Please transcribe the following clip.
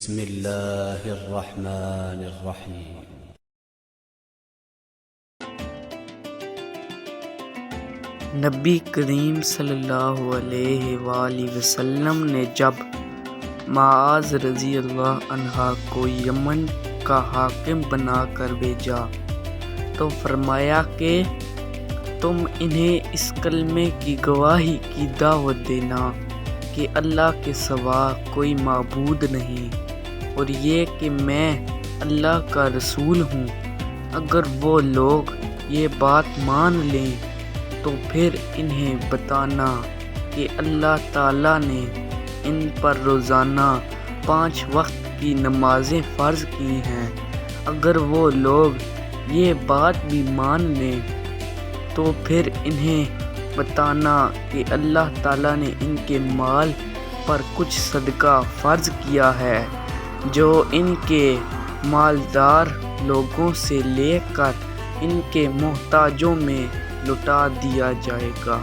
بسم اللہ الرحمن الرحیم۔ نبی کریم صلی اللہ علیہ وآلہ وسلم نے جب معاذ رضی اللہ عنہ کو یمن کا حاکم بنا کر بھیجا تو فرمایا کہ تم انہیں اس کلمے کی گواہی کی دعوت دینا کہ اللہ کے سوا کوئی معبود نہیں، اور یہ کہ میں اللہ کا رسول ہوں۔ اگر وہ لوگ یہ بات مان لیں تو پھر انہیں بتانا کہ اللہ تعالیٰ نے ان پر روزانہ 5 وقت کی نمازیں فرض کی ہیں۔ اگر وہ لوگ یہ بات بھی مان لیں تو پھر انہیں بتانا کہ اللہ تعالیٰ نے ان کے مال پر کچھ صدقہ فرض کیا ہے جو ان کے مالدار لوگوں سے لے کر ان کے محتاجوں میں لٹا دیا جائے گا۔